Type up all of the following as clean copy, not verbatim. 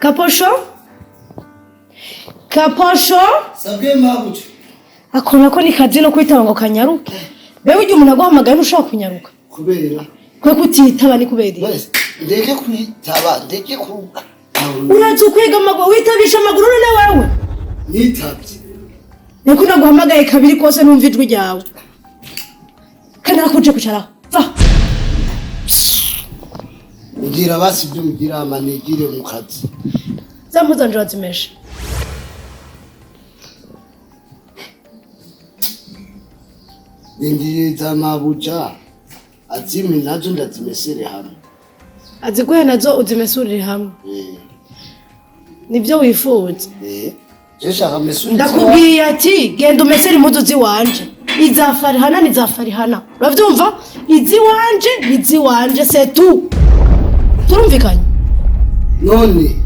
Kaposho? Sabwe mabuja. Akona ko nikazi no kwitaba ngo kanyaruke. Bewe ujye umuntu aguhamagaye ushaka kunyaruka. Kubera. Kwe kutitaba ni kubera. Ndeke kwitaba, ndeke ku. Urazi kwiga amaguru witabisha amaguru none wawe. Nitabye. Niko naguhamagaye kabiri kose numva ijwi ryawe. Kana kuje kucara. Va. Ugira basi byo ugira amanegire mu kazi. Zamuzanje wazimesha. Ngiye zamabuja. Azimi nazo ndazimesere hamwe. Aziguhe nazo uzimesurire hamwe. Nibyo wifuza. Jesha mesuri. Ndakubwiye ati genda umesere impuzu ziwanje. Izafarihana nizafarihana. Uravyumva? Izi wanje c'est tout. Turumvikanye. None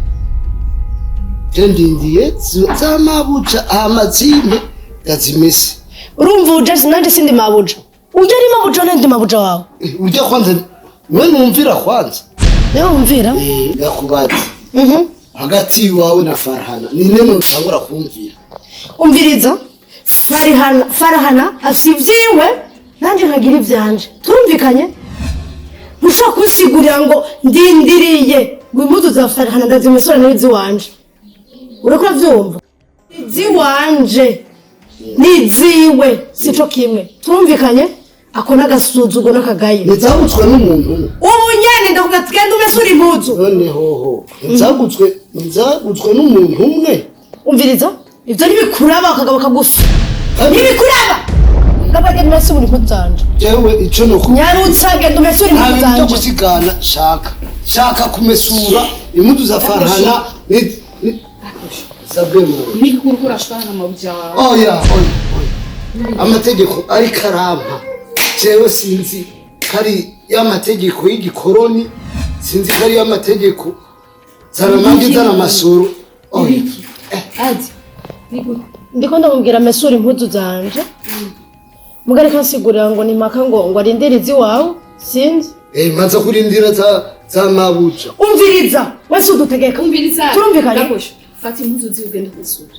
ndindiye zamabuja amazime ndazimese. Urumva uje sinandi sindi mabuja. Uje ari mabuja nandi mabuja wawe. Uje kwanza wewe numvira kwanza. Leo umvira? Yakubati. Hagati wawe na Farhana. Ni nene utangura kumvira. Umviriza. Farhana asivyiwe nanje nkagira ivyanje. Turumvikanye? Ntushaka kusigurira ngo ndindiriye ngo impuzu za Farhana ndazimesura n'izi wanje. Urakora vyumva? Izi wanje. Niziwe sico kimwe. Turumvikanye? Akona agasuzugo nakagaye. Nzagutswe n'umuntu. Ubu nyene ndakugatugenda umesura impuzu. None hoho. Nzagutswe n'umuntu umwe. Umviriza? Ivyo nibikuraba akagabo kagufi. Nibikuraba. Ngabage ndumesura impuzu zanje. Jewe ico no Nyarutsa genda umesura impuzu zanje. Ntabwo gusigana shaka kumesura impuzu za Farhana. Sabemo. Nikurukura shwana mabuja. Oya. Amategeko ari karamba. Jewe sinzi kari y'amategeko y'igikoroni, sinzi kari y'amategeko zaramangi zaramasuru. Oya. Adi. Ndiko ndamubwira mesura impuzu zanje. Mugari kansigurira ngo nimaka ngo arindire izi wawe, sinzi. Manza kurindira za mabuja. Umviriza, wese udutegeka. Umviriza. Turumvikanye. Fati impuzu zigenda kusura.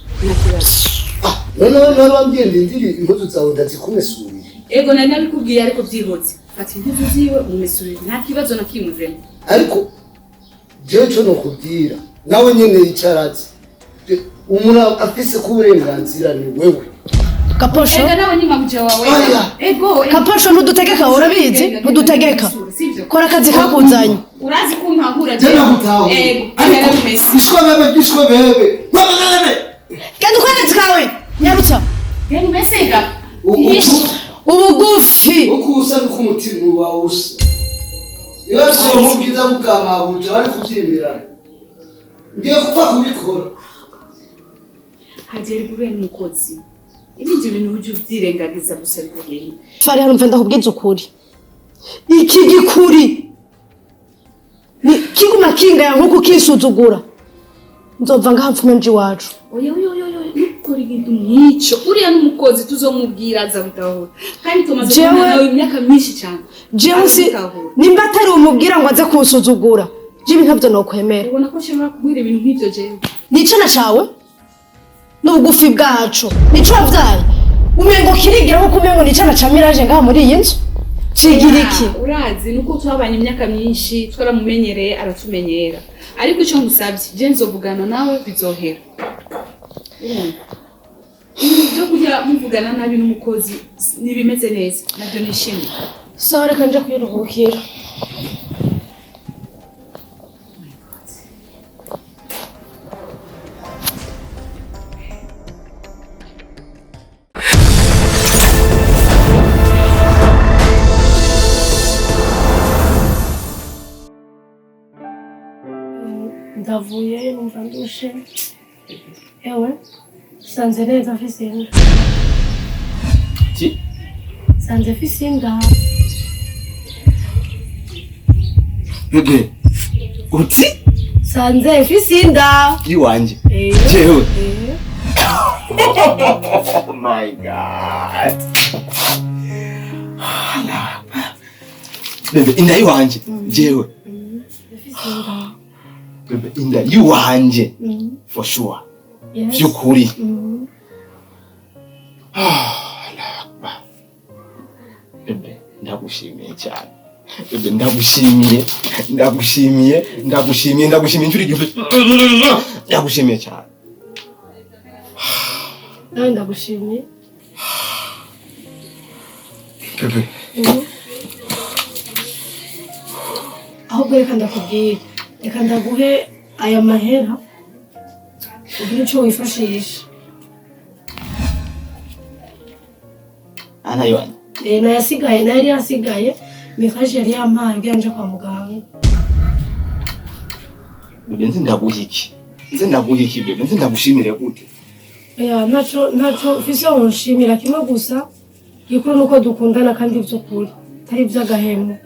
None wambye ndindiri impuzu zawe ndazikumesura. Ego nari nabikubwiye ariko byihotse. Fati impuzu ziwe umesura. Nta kibazo na kimwe vrema. Ariko jewe cyo no kubwira. Nawe nyene yicaraze. Umuntu afise ku burenganzira ni wewe. Kaposho. Ega nawe ni mabuja wawe. Ego. Kaposho ntudutegeka urabizi? Ntudutegeka. Kora akazi kakuzanye. Urazi kuntahura je. Ego. Gishko bebe. Kandi kwezi kawe. Nyarutsa. Yeni mesega. Ubugufi. Ukusa n'ukumutima wawe usa. Yose mubwiza mukamabuja bari kuvyimira. Ngiye kupfa kubikora. Hajeri gure n'umukozi. Ibindi bintu uje uvyirengagiza gusa bikugenda. Fari hano mvenda kubwiza ukuri. Iki gikuri. Ni kiguma kinga nkuko kisuzugura. Nzova ngahamfume nji wacu. Oya. Kuri gintu mwico. Uriya n'umukozi tuzomubwira aza bitahura. Kandi tumaze nawe imyaka myinshi cyane. Jewe nimba atari umubwira ngo aze kusuzugura. Jibi nkavyo no kwemera. Ubona ko shobora kubwira ibintu nk'ivyo jewe. Nico nashawe. N'ubugufi bwacu. Nico wavyaye. Umengo kirigira nko kumengo nicana camiraje ngaha muri iyi nzu. Cigira iki? Urazi nuko twabanye imyaka myinshi twaramumenyereye aratumenyera. Ariko ico ngusabye je nzovugana nawe bizohera. Ibyo kujya muvugana nabi n'umukozi nibimeze neza nabyo nishimye. Sawa reka nje kwiruhukira. Ndavuye numva ndushe. Ewe sanze neza afise inda. Ki? Sanze afise inda. Yuge. Uti? Sanze afise inda. Iwanje. Jewe. Oh my god. Bebe inda iwanje. Jewe. Afise inda. bebe inda yuwanje for sure vyukuri bebe ndagushimiye cyane bebe ndagushimiye inshuro igihumbi ndagushimiye cyane ndagushimiye bebe ahubwo reka ndakubwira reka ndaguhe aya mahera ugire icyo wifashisha anayona nayasigaye nari yasigaye mikaje yari yampaye ubwo nje kwa muganga bebe nzi ndaguhiki bebe nzi ndagushimire gute ntacyo fise wonshimira kimwe gusa gikuru nuko dukundana kandi by'ukuri atari iby'agahemu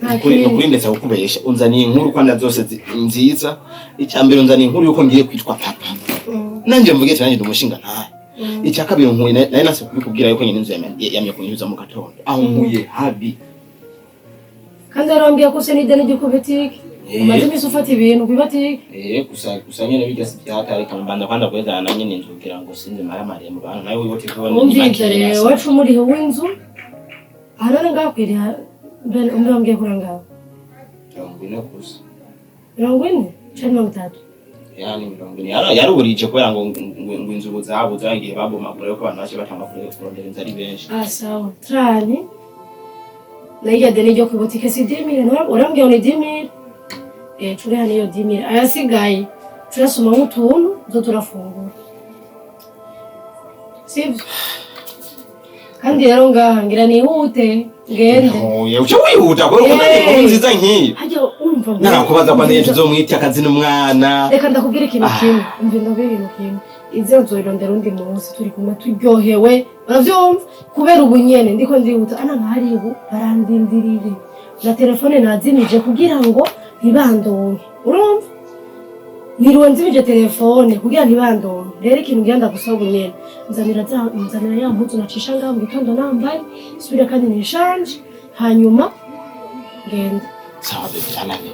nukuri ndetse gukubesha unzaniye inkuru kandi zose nziza icyambere unzaniye inkuru yuko ngiye kwitwa papa nanje mvuge cyane ndi umushinga ntaye icya kabiri nkuye naye nase kubikubwira yuko nyine inzu yamye kunyuza mu gatondo aho nkuye habi kandi arambye ko se n'ideni gikubitike umaze imisi ufata ibintu kubibatike gusa nyine bigase byatari kamubanda kwanda kwezana na nyine nzubwira ngo sinzi maramare mu bantu nawe wibote kubona umvise rero wacu muri w'inzu arana ngakwiriye umbambye kurangaba 40 gusa 40 cyangwa 30 yani 40 yaruburije kubera ngo inzu zabo zagiye babomagura ko abantu baje batanga kurondera inzari benshi sawa trani naiya deni ryo kwibotike si 10,000 urambye ni 10,000 turi hano iyo 10,000 ayasigaye turasoma nk'utuntu zo turafungura sivyo kandi rero ngahangira nihute ngende uca wihuta ko uko nziza nkiyi hajya umva narakubaza kwa nje uzomwita akazi n'umwana reka ndakubwira ikintu kimwe umve ndabwira ikintu kimwe izo nzoirondera undi munsi turi kumwe turyohewe baravyumva kubera ubunyene ndiko ndihuta ana nkari ubu barandindiriye na telefone nazimije kugira ngo ntibandonke urumva niriwe nzimije telefone kugira ntibandonke rero ikintu ngenda gusaba ubunyene nzanira ya mpuzu nacisha ngaho mu gitondo nambaye subira kandi nishanje hanyuma ngende sawa bebe anavyo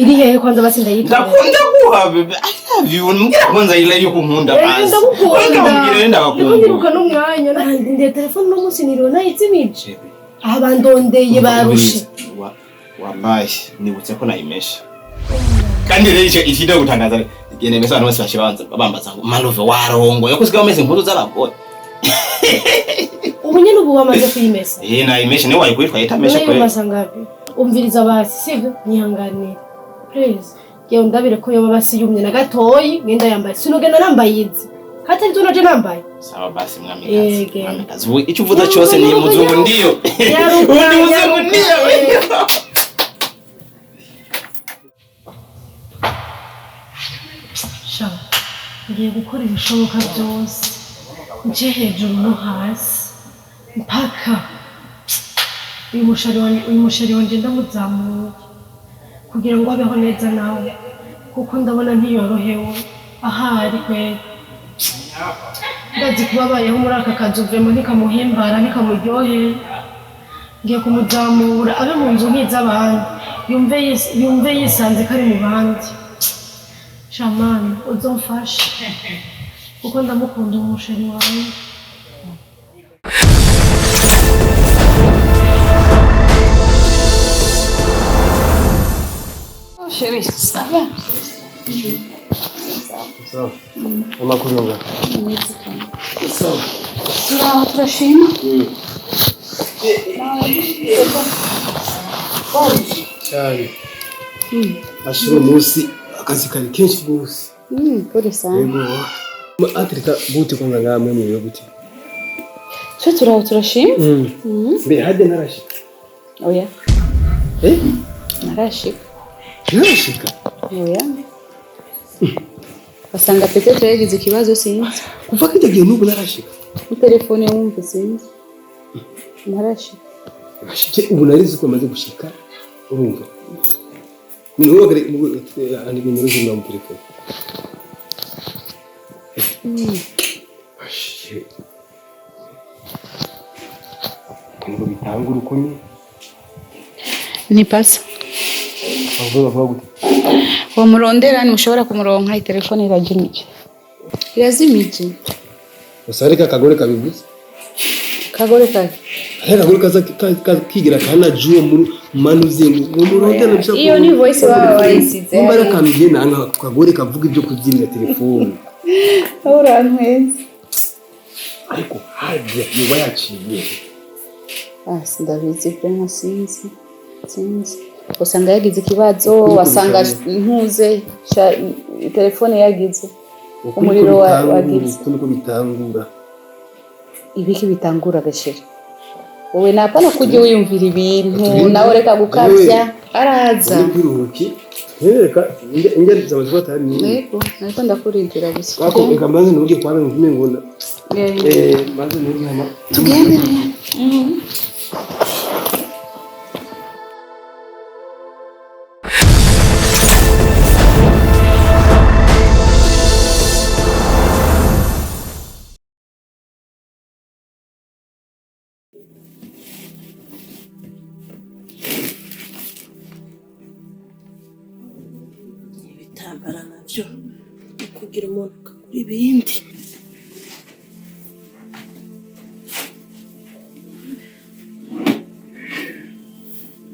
iri hehe kwanza basi ndayitwa ndakunda guha bebe anavyo mbwira kwanza ile yuko nkunda basi ndakubwira ndakunda ndibuka n'umwanya ndinde telefone no munsi niriwe nayizimije abandondeye barushe wallahi nibutse ko nayimesha kandi rero ikida gutangaza igene mesa abantu bose bashibanza bambaza ngo malove warongo yakusiga ameze nkuru zaragoye ubu nyine ubu wamaze kuyimesa nayimesha niwe wayikwitwa yitamesha kwe ngapi umviriza basi sivyo nyihanganire please yewe ndabire ko yoba basi yumye na gatoyi ngenda yambaye sinogenda nambaye izi hatari tunaje nambaye sawa basi mwamikazi ubu icyo uvuga cyose ni muzungu ndiyo muzungu ndiyo ngiye gukora ibishoboka byose nje hejuru no hasi mpaka uyu mushari wanje ndamuzamuye kugira ngo abeho neza nawe kuko ndabona ntiyorohewe ahari kwera ndazi kuba abayeho muri aka kazi uvemo ntikamuhimbara ntikamuryoheye ngiye kumuzamura abe mu nzu nk'iz'abandi yumve yisanze ko ari mu bandi shamani uzomfashe kuko ndamukunda umusheri wawe Chérie, ça va? Ça. Amakuru nga. Ça. Turashima. Cyane. Ashiro musi akazi kari kenshi gose. Pole sana. Yego. Atrika gute kwanga ngamwe mwe gute? Cyo turashima? Mbe hade narashika. Oya. Narashika. Narashika. Oya. Basanga peut-être yagize ikibazo sinzi. Kuva kitagiye nubu narashika. Telefone wumve sinzi. Narashika. Ashike ubu narizi ko amaze gushika. Urumva. Ni wowe ani nimero z'imwe mu telefone. Ashike. Ngo bitangura uko ni. Ni pasa. Avuga gute? Uwo murondera ni mushobora kumuronka itelefone irajimije. Irazimije. Usarika kagore kabivuze. Kagore kake. Kagore kaza kigira kana juo mu manu zingu. Murondera bishaka. Iyo ni voice wayisize. Mbara kamije nanga kagore kavuga ibyo kuzimya telefone. Urantweze. Ariko haje yoba yaciye. Sindabizi pe sinzi. Usanga yagize ikibazo wasanga ntuze telefone yagize umuriro wagize kuko bitangura ibiki bitangura gashira wowe napana kujye wiyumvira ibintu nawe reka gukabya araza biruki hereka ingeri zawe zbatari ni yego nako ndakurindira gusa wako ikambaze n'ugiye kwana ngime ngona maze muri mama tugende ibitambara navyo kugira umuntu akagura ibindi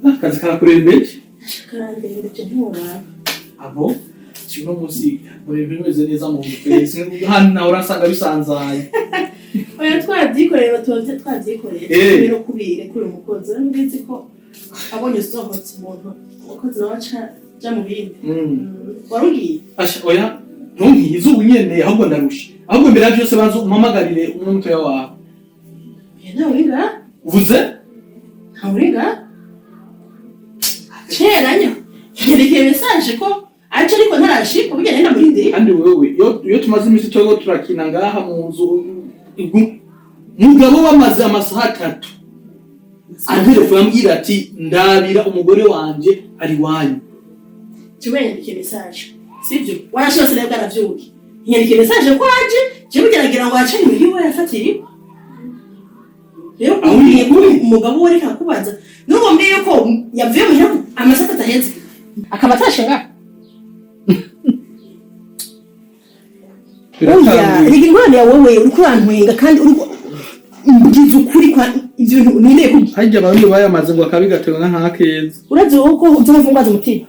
akazi karakurembeje karandembeje nturaba abo kino musi muri bimeze neza mu bufese hano urasanga bisanzaye oya twabyikoreye batoze twabyikoreye rero kubire kuri umukozi ngizi ko abonye usohotse umuntu umukozi nawe aca mu bindi warugiye asha oya ntunkize ubunyene ahubwo ndarusha ahubwo mbere byose banzo umpamagarire umwe mutoya wawe nta uringa uvuze nta uringa Cheranya nyerekeye message ko aje ariko ntarashika ubigene na murindi kandi wewe yo tumaze imisi cyo turakina ngaha mu nzu mugabo wamaze amasaha 3 telefone ambwira ati ndabira umugore wanje ari wanyu kimenyekeye message sibyo warashose rero bwaravyuki nyerekeye message ko aje je bigeragira ngo ace muri we yafatiri rero ugiye kuri umugabo we reka kubaza nuko mbiye ko yavuye mu hero amasaka ataheze akaba atashenga oya rigi ngwane ya wowe uri kurantwenga kandi uri ngize ukuri kwa ibyo nine ko hajya abantu bayamaze ngo akabigatewe nka keza urazi uko uzovungwaza umutima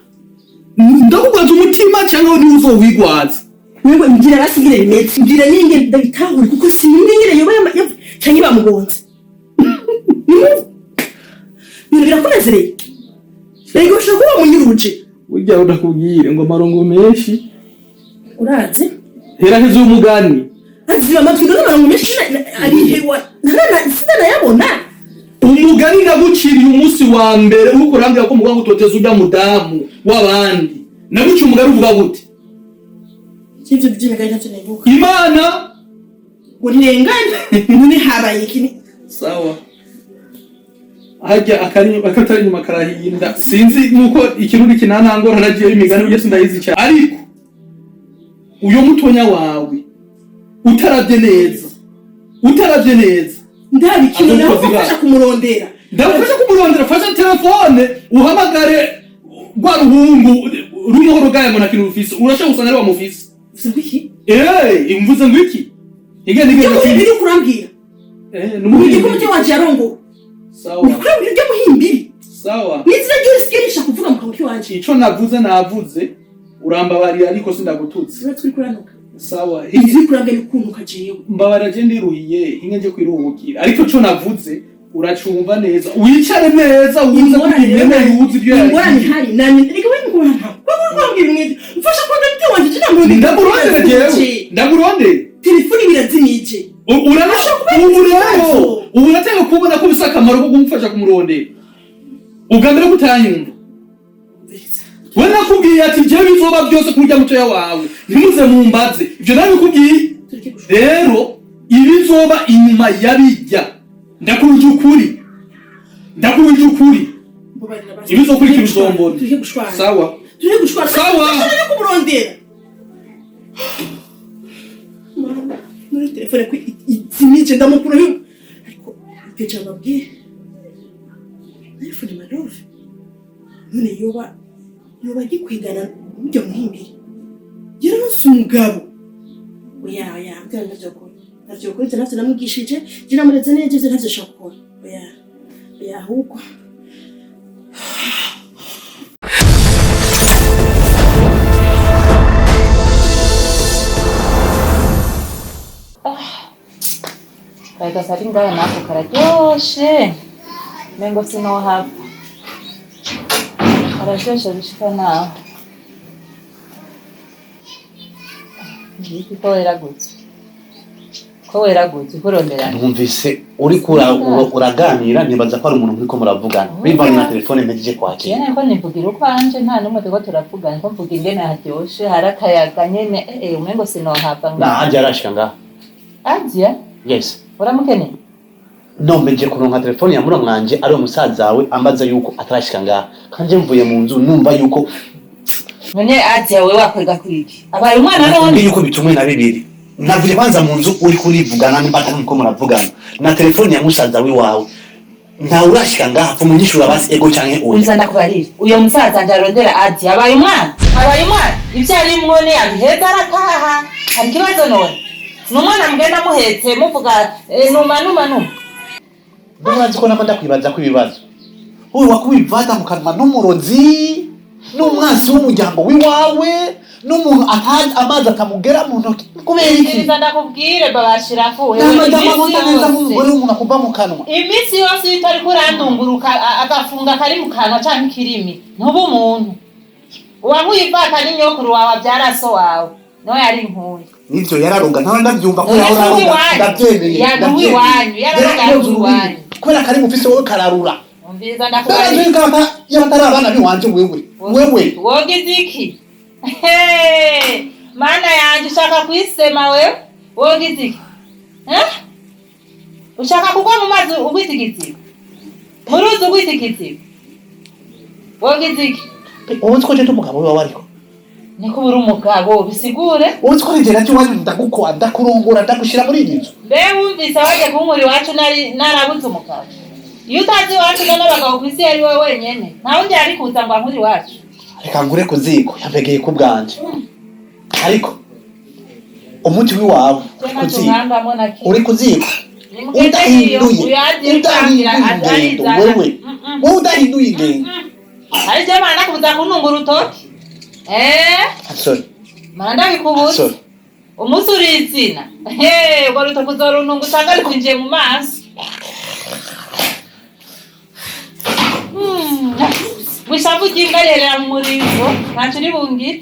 ndakugwaza umutima cyangwa uri uzowigwaza wewe mbira basigire bimetse mbira ninge ndabitahura kuko siningire yoba cyangwa bamugonze birakomezereye rego ushaka kuba munyuruje ujya udakubwire ngo marongo menshi urazi hera hezo umugani aziba amatwi n'amarongo menshi ari hewa nana yabona umugani naguciriye umunsi wa mbere uko urambira ko muganga utoteza ujya mudamu w'abandi naguciye umugani uvuga gute cyivyo by'imigani ntacyo nebuka imana urengana none habaye kini sawa hajya akatari nyuma karahinda sinzi nuko ikirundi kinanangora nagiye imigani uje sindayizi cyane ariko uyo mutonya wawe utaravye neza ndari kintu naho ufasha kumurondera fasha telefone uhamagare rwa ruhungu rumohoro gaye ngo nakintu ufise urashaka usanga ari wa mufise sibiki imvuze ngo iki igende biri kurambwira n'umuri ko mutyo waje arongo sawa ukurambira ryo muhimbiri sawa nizira ryo sikirisha kuvuga mu kanwa wanje ico navuze urambabarira ariko sindagututse turi kuranuka sawa izi kurambira ukunuka jewe mbabara je ndiruhiye inge kwiruhukira ariko co navuze uracumva neza wicare neza uze kwimena yuzi byo yari ngorane hari nanye reka we ngorane kwambira mwete mfasha kwa gati wanje kinamurondera ndaburondera telefoni birazimije ubu natanga kubona ko bisa akamaro ko kumufasha kumurondera ugambira gutanyumva we nakubwiye ati je bizoba byose kurya mutoya wawe ntimuze mumbaze ibyo nawe bikubwiye rero ibizoba inyuma yabijya ndakuruje ukuri ibizokurikira uzombona sawa sawa kumurondera muri telefone ko izimije ndamukura ariko ibyo cyangwa bwiye telefone marofe none yoba gikwigana Burya muhimbire. Yaronse umugabo. Oya, mbwira ntavyo kuri ntavyo namwigishije, je namureze neza ivyo ntavyo shaka gukora. Oya, ahubwo. Kaya sari ngaha nako kararyoshe. Mengo sinohava. Kararyoshe bishika naho. Ko weragutse kurondera. Numvise uri uraganira nibaza ko ari umuntu uriko muravugana. Bivanye na telefone mpejeje kwakira. Yene ko nivugira uko anje nta numwe twego turavugana ko mvuga ingene haryoshe harakayaga nyene umengo sinohava ngaha. Naje arashika ngaha. Aje? Yes. Uramukene? No mbeje kuronka telefone ya mura mwanje ari umusaza wawe ambaza yuko atarashika ngaha. Kanje mvuye mu nzu numva yuko none aje wewe wakwega kuriki. Abaye umwana none yuko bitumwe na bibiri. Navuye kwanza mu nzu uri kurivugana n'imbata nuko muravugana. Na telefone ya musaza wawe. Nta urashika ngaha fu munyishura basi ego canke oya. Unza ndakubarira. Uyo musaza ndarondera aje abaye umwana. Ibyo ari mwone abiheza arataha. Hari kibazo none. Numwana mugenda muhetse muvuga numa. Burazi ko nakunda kwibaza ko ibibazo. Uyu wakubivata mu kanwa n'umurozi n'umwasi w'umuryango wiwawe n'umuntu amazi akamugera mu ntoki. Kubera iki? Nza ndakubwire babashira fuwe. Neza nk'umugore w'umuntu akuva mu kanwa. Imisi yose itari kurandunguruka agafunga kari mu kanwa canke kirimi. Ntuba umuntu. Uwamuyivata n'inyokuru wawe byaraso wawe. No yari inkuye. Nivyo yararonga ntawe ndavyumva ko yaronga ndavyemeye yaguye wanyu yararonga kubera kari mufise wowe kararura umviza ndakubari yabatari abana biwanje wewe wogize iki mana yanje ushaka kwisema wewe wogize iki ushaka kugwa mu mazi ugwitigiti muruzi ugwitigiti wogize iki ubu twoje tumugabo wawe ariko niko buri umugabo bisigure utwo rigera cyo wanyu ndagukwa ndakurongora ndagushira muri inzu be wumvise waje kunkuri wacu narabuze umugabo iyo utazi wacu n'abagabo kwisi yari wowe wenyene nta wundi ari kuza ngo ankuri wacu reka ngure kuziko yapegeye ku bwanje ariko umuti wiwawe uri kuziko udahinduye wewe udahinduye ingendo ari jamana kuza kunungura utoki sorry manda bikubuza umusuri izina ubwo rutakuzora unungu usanga ari kwinjiye mu maso wishavu ry'imbwa yerera mu murizo ntacyo uri bungire